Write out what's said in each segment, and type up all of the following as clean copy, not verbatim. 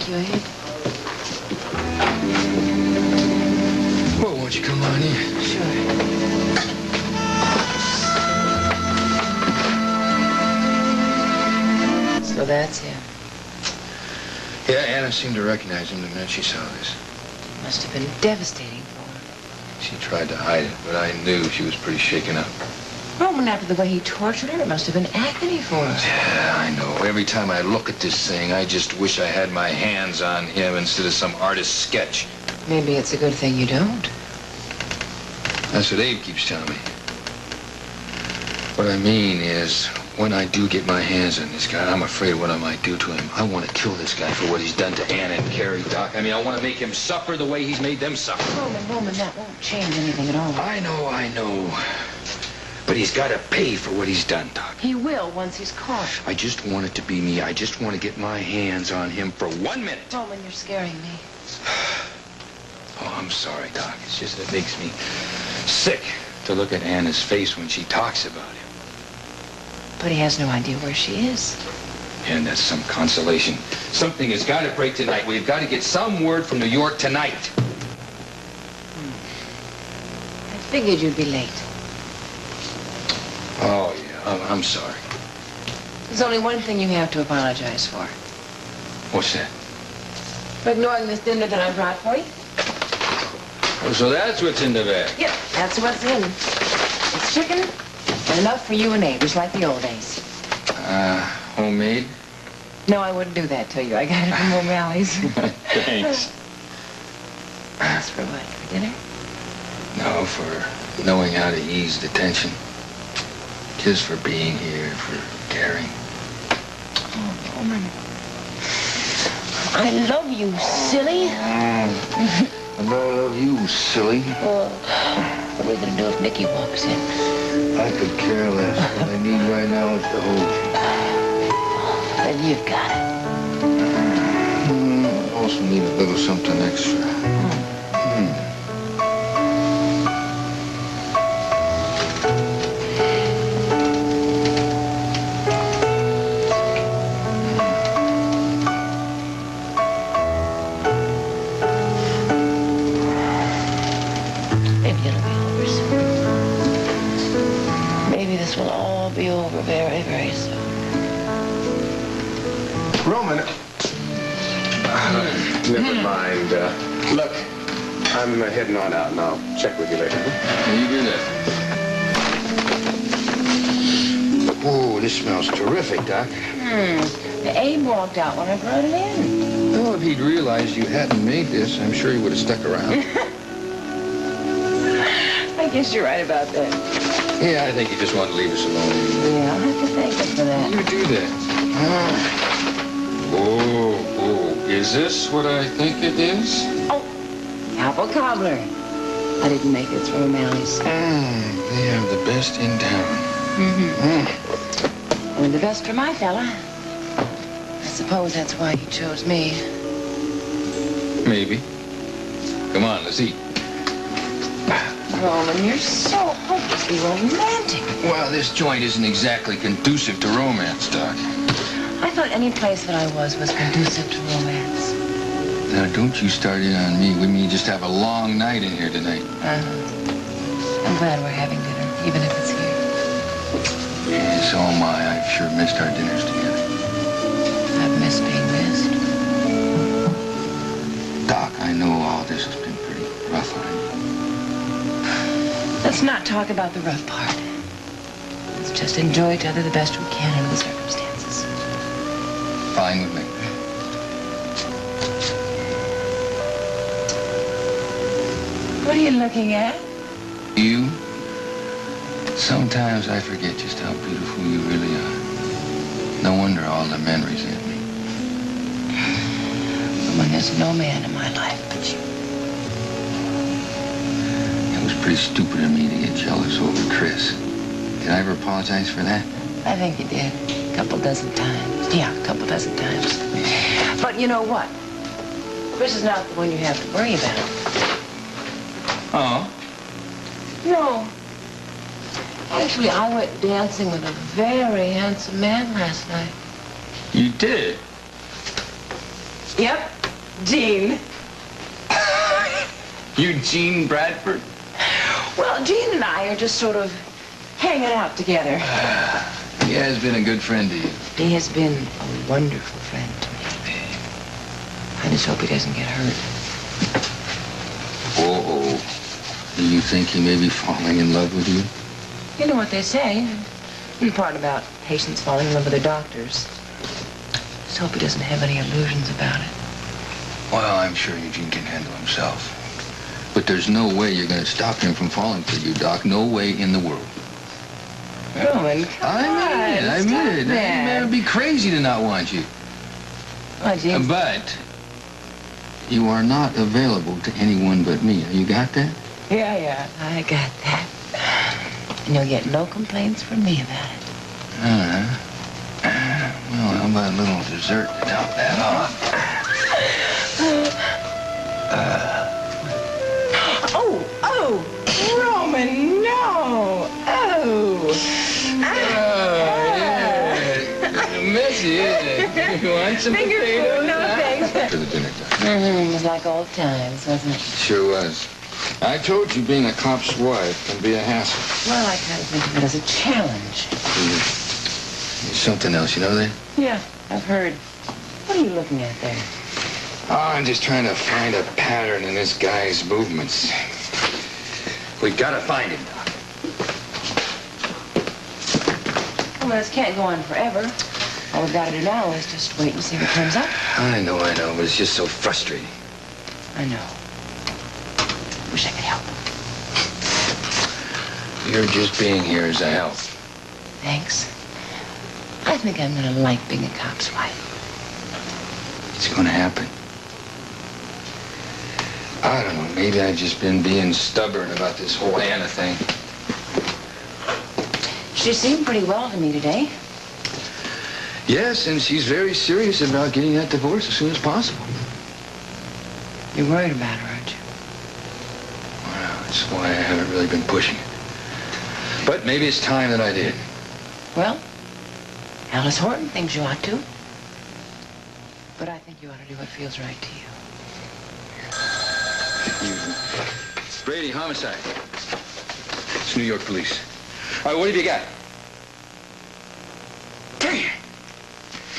Thank you, Abe. Well, won't you come on in? Sure. So that's him. Yeah, Anna seemed to recognize him the minute she saw this. Must have been devastating for him. She tried to hide it, but I knew she was pretty shaken up. Roman, after the way he tortured her, it must have been agony for her. Yeah, I know. Every time I look at this thing, I just wish I had my hands on him instead of some artist's sketch. Maybe it's a good thing you don't. That's what Abe keeps telling me. What I mean is, when I do get my hands on this guy, I'm afraid of what I might do to him. I want to kill this guy for what he's done to Anna and Carrie, Doc. I mean, I want to make him suffer the way he's made them suffer. Roman, that won't change anything at all. I know. But he's got to pay for what he's done, Doc. He will once he's caught. I just want it to be me. I just want to get my hands on him for 1 minute. Roman, you're scaring me. Oh, I'm sorry, Doc. It's just that it makes me sick to look at Anna's face when she talks about him. But he has no idea where she is. And that's some consolation. Something has got to break tonight. We've got to get some word from New York tonight. I figured you'd be late. Oh, yeah. I'm sorry. There's only one thing you have to apologize for. What's that? For ignoring this dinner that I brought for you. Oh, so that's what's in the bag. Yep, that's what's in. It's chicken and enough for you and Abe, just like the old days. Homemade? No, I wouldn't do that to you. I got it from O'Malley's. Thanks. That's for what? For dinner? No, for knowing how to ease the tension. Just for being here, for caring. Oh, Roman. I love you, silly. And I love you, silly. What are we gonna do if Nicky walks in? I could care less. What I need right now is to hold you. Then you've got it. I also need a little something extra. This will all be over very, very soon. Roman. Never mind. Look, I'm heading on out and I'll check with you later. You do that. Oh, this smells terrific, Doc. Abe walked out when I brought it in. Well, if he'd realized you hadn't made this, I'm sure he would have stuck around. I guess you're right about that. Yeah, I think he just wanted to leave us alone. Yeah, I'll have to thank him for that. You do that. Oh, is this what I think it is? Oh, apple cobbler. I didn't make it through O'Malley's. They have the best in town. Only the best for my fella. I suppose that's why he chose me. Maybe. Come on, let's eat. Roman, you're so hopelessly romantic. Well, this joint isn't exactly conducive to romance, Doc. I thought any place that I was conducive to romance. Now, don't you start in on me. We may just have a long night in here tonight. I'm glad we're having dinner, even if it's here. Yeah, so am I. I've sure missed our dinners together. I've missed being missed. Doc, I know all this has been pretty rough on you. Let's not talk about the rough part. Let's just enjoy each other the best we can under the circumstances. Fine with me. What are you looking at? You? Sometimes I forget just how beautiful you really are. No wonder all the men resent me. When there's no man in my life but you. It was pretty stupid of me to get jealous over Chris. Did I ever apologize for that? I think you did. A couple dozen times. Yeah, a couple dozen times. But you know what? Chris is not the one you have to worry about. Oh? No. Actually, I went dancing with a very handsome man last night. You did? Yep. Gene. Eugene Bradford? Well, Gene and I are just sort of hanging out together. He has been a good friend to you. He has been a wonderful friend to me. I just hope he doesn't get hurt. Oh. Do you think he may be falling in love with you? You know what they say. The part about patients falling in love with their doctors. Just hope he doesn't have any illusions about it. Well, I'm sure Eugene can handle himself. But there's no way you're going to stop him from falling for you, Doc. No way in the world. Roman, come on. I mean it. It would be crazy to not want you. Well, Gene. But you are not available to anyone but me. You got that? Yeah, I got that. And you'll get no complaints from me about it. Well, how about a little dessert to top that off? Oh, Roman, no. Yeah. Messy, isn't it? You want some Finger potatoes? food, no thanks. For the dinner, Doc. It was like old times, wasn't it? Sure was. I told you being a cop's wife can be a hassle. Well, I kind of think of it as a challenge. There's something else, you know that? Yeah, I've heard. What are you looking at there? Oh, I'm just trying to find a pattern in this guy's movements. We gotta find him, Doc. Well, this can't go on forever. All we've got to do now is just wait and see what turns up. I know, but it's just so frustrating. I know. Wish I could help. You're just being here as a help. Thanks. I think I'm gonna like being a cop's wife. It's gonna happen. I don't know, maybe I've just been being stubborn about this whole Anna thing. She seemed pretty well to me today. Yes, and she's very serious about getting that divorce as soon as possible. You're worried about her, aren't you? Well, that's why I haven't really been pushing it. But maybe it's time that I did. Well, Alice Horton thinks you ought to. But I think you ought to do what feels right to you. Brady, homicide. It's New York police. All right, what have you got? Damn!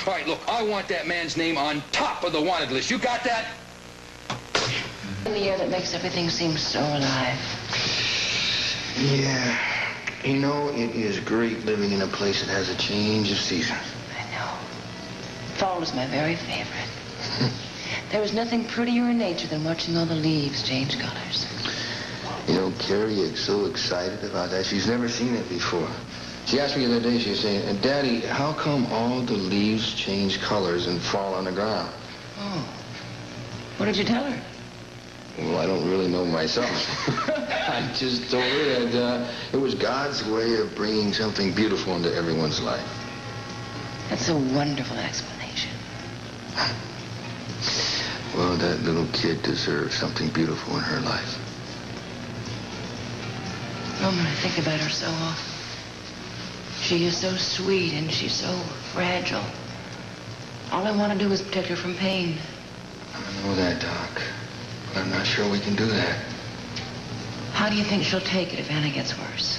All right, look, I want that man's name on top of the wanted list. You got that? In the air that makes everything seem so alive. Yeah. You know, it is great living in a place that has a change of seasons. I know. Fall is my very favorite. There is nothing prettier in nature than watching all the leaves change colors. You know, Carrie is so excited about that. She's never seen it before. She asked me the other day, she was saying, Daddy, how come all the leaves change colors and fall on the ground? Oh. What did you tell her? Well, I don't really know myself. I just told her that it was God's way of bringing something beautiful into everyone's life. That's a wonderful explanation. Well, that little kid deserves something beautiful in her life. Roman, I think about her so often. She is so sweet and she's so fragile. All I want to do is protect her from pain. I know that, Doc. But I'm not sure we can do that. How do you think she'll take it if Anna gets worse?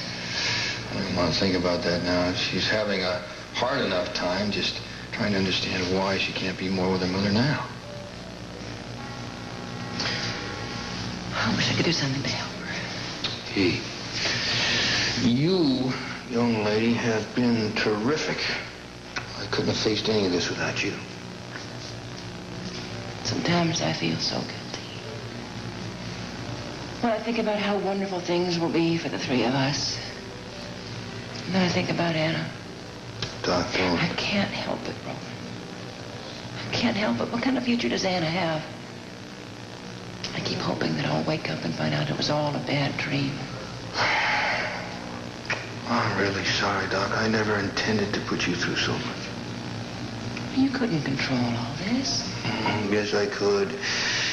I don't want to think about that now. She's having a hard enough time just trying to understand why she can't be more with her mother now. I wish I could do something to help her. Hey, you, young lady, have been terrific. I couldn't have faced any of this without you. Sometimes I feel so guilty. When I think about how wonderful things will be for the three of us. And then I think about Anna. Doc, don't. I can't help it, Roman. I can't help it. What kind of future does Anna have? I keep hoping that I'll wake up and find out it was all a bad dream. I'm really sorry, Doc. I never intended to put you through so much. You couldn't control all this. Yes, I could.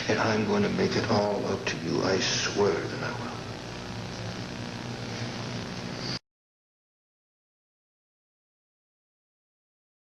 And I'm going to make it all up to you. I swear that I will.